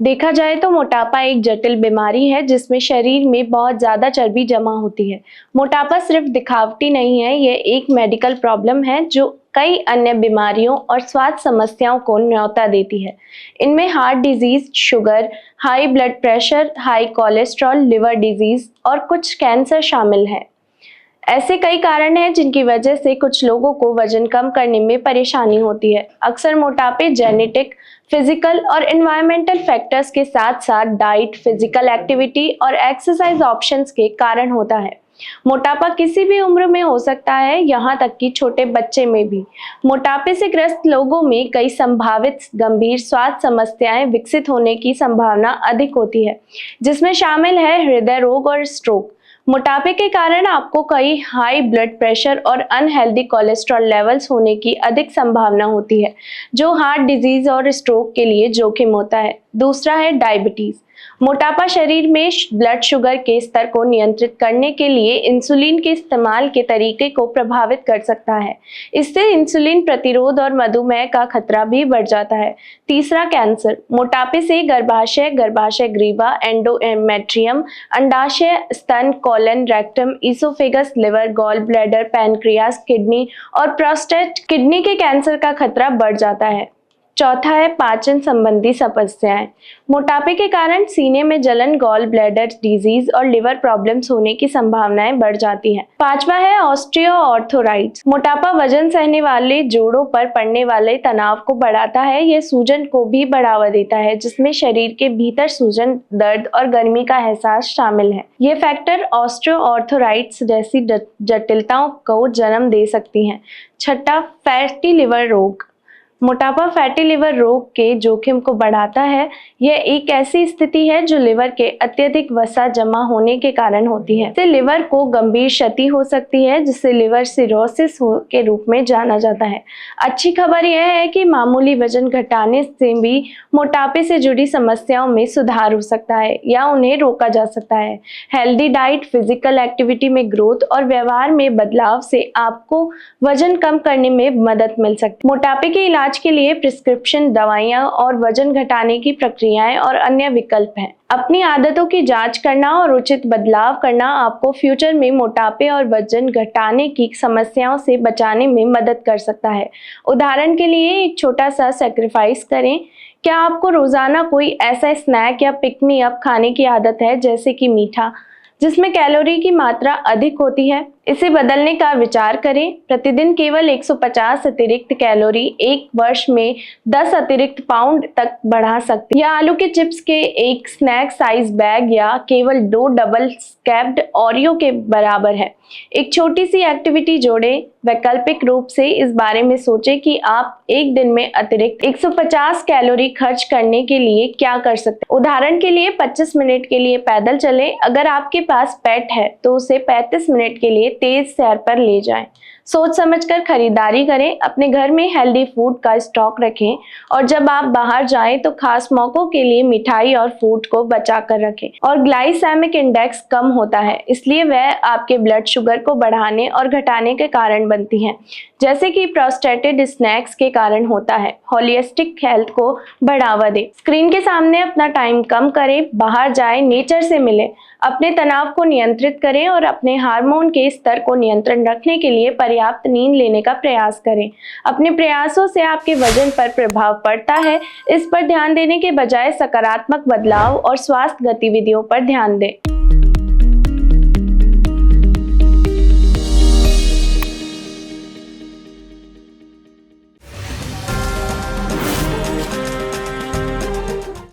देखा जाए तो मोटापा एक जटिल बीमारी है जिसमें शरीर में बहुत ज्यादा चर्बी जमा होती है। मोटापा सिर्फ दिखावटी नहीं है, यह एक मेडिकल प्रॉब्लम है जो कई अन्य बीमारियों और स्वास्थ्य समस्याओं को न्योता देती है। इनमें heart disease, sugar, high blood pressure, high cholesterol, liver disease और कुछ कैंसर शामिल है। ऐसे कई कारण हैं जिनकी वजह से कुछ लोगों को वजन कम करने में परेशानी होती है। अक्सर मोटापे जेनेटिक, फिजिकल और एनवायरमेंटल फैक्टर्स के साथ साथ डाइट, फिजिकल एक्टिविटी और एक्सरसाइज ऑप्शंस के कारण होता है। मोटापा किसी भी उम्र में हो सकता है, यहाँ तक कि छोटे बच्चे में भी। मोटापे से ग्रस्त लोगों में कई संभावित गंभीर स्वास्थ्य समस्याएं विकसित होने की संभावना अधिक होती है, जिसमें शामिल है हृदय रोग और स्ट्रोक। मोटापे के कारण आपको कई हाई ब्लड प्रेशर और अनहेल्दी कोलेस्ट्रॉल लेवल्स होने की अधिक संभावना होती है, जो हार्ट डिजीज और स्ट्रोक के लिए जोखिम होता है। दूसरा है डायबिटीज। मोटापा शरीर में ब्लड शुगर के स्तर को नियंत्रित करने के लिए इंसुलिन के इस्तेमाल के तरीके को प्रभावित कर सकता है। इससे इंसुलिन प्रतिरोध और मधुमेह का खतरा भी बढ़ जाता है। तीसरा, कैंसर। मोटापे से गर्भाशय, गर्भाशय ग्रीवा, एंडोमेट्रियम, अंडाशय, स्तन, colon, rectum, oesophagus, liver, gall bladder, pancreas, kidney और प्रोस्टेट किडनी के कैंसर का खतरा बढ़ जाता है। चौथा है पाचन संबंधी समस्याएं। मोटापे के कारण सीने में जलन, गॉल ब्लैडर डिजीज और लिवर प्रॉब्लम्स होने की संभावनाएं बढ़ जाती हैं। पांचवा है ऑस्टियोआर्थराइटिस। मोटापा वजन सहने वाले जोड़ों पर पड़ने वाले तनाव को बढ़ाता है। यह सूजन को भी बढ़ावा देता है, जिसमें शरीर के भीतर सूजन, दर्द और गर्मी का एहसास शामिल है। ये फैक्टर ऑस्टियोआर्थराइटिस जैसी जटिलताओं को जन्म दे सकती हैं। छठा, फैटी लिवर रोग। मोटापा फैटी लिवर रोग के जोखिम को बढ़ाता है। यह एक ऐसी स्थिति है जो लिवर के अत्यधिक वसा जमा होने के कारण होती है। इससे लिवर को गंभीर क्षति हो सकती है, जिसे लिवर सिरोसिस के रूप में जाना जाता है। अच्छी खबर यह है कि मामूली वजन घटाने से भी मोटापे से जुड़ी समस्याओं में सुधार हो सकता है या उन्हें रोका जा सकता है। हेल्दी डाइट, फिजिकल एक्टिविटी में ग्रोथ और व्यवहार में बदलाव से आपको वजन कम करने में मदद मिल सकती है। मोटापे के इलाज के लिए प्रिस्क्रिप्शन दवाइयां और वजन घटाने की प्रक्रियाएं और अन्य विकल्प हैं। अपनी आदतों की जांच करना और उचित बदलाव करना आपको फ्यूचर में मोटापे और वजन घटाने की समस्याओं से बचाने में मदद कर सकता है। उदाहरण के लिए एक छोटा सा सैक्रिफाइस करें। क्या आपको रोजाना कोई ऐसा स्नैक या पिक मी अप खाने की आदत है, जैसे कि मीठा, जिसमें कैलोरी की मात्रा अधिक होती है? इसे बदलने का विचार करें। प्रतिदिन केवल 150 अतिरिक्त कैलोरी एक वर्ष में 10 अतिरिक्त पाउंड तक बढ़ा सकती है। या आलू के चिप्स के एक स्नैक साइज बैग या केवल 2 डबल स्कैप्ड ओरियो के बराबर है। एक छोटी सी एक्टिविटी जोड़ें। वैकल्पिक रूप से इस बारे में सोचें कि आप एक दिन में अतिरिक्त 150 कैलोरी खर्च करने के लिए क्या कर सकते हैं। उदाहरण के लिए 25 मिनट के लिए पैदल चलें। अगर आपके पास पेट है तो उसे 35 मिनट के लिए तेज सैर पर ले जाएं। सोच समझकर खरीदारी करें। अपने घर में हेल्दी फूड का स्टॉक रखें और जब आप बाहर जाएं तो खास मौकों के लिए मिठाई और फूड को बचा कर रखें। और ग्लाइसेमिक इंडेक्स कम होता है, इसलिए वह आपके ब्लड शुगर को बढ़ाने और घटाने के कारण बनती हैं, जैसे कि प्रोस्टेटेड स्नैक्स के कारण होता है। होलिस्टिक हेल्थ को बढ़ावा दें। स्क्रीन के सामने अपना टाइम कम करें, बाहर जाएं, नेचर से मिलें, अपने तनाव को नियंत्रित करें और अपने हार्मोन के स्तर को नियंत्रण रखने के लिए पर्याप्त नींद लेने का प्रयास करें। अपने प्रयासों से आपके वजन पर प्रभाव पड़ता है, इस पर ध्यान देने के बजाय सकारात्मक बदलाव और स्वास्थ्य गतिविधियों पर ध्यान दें।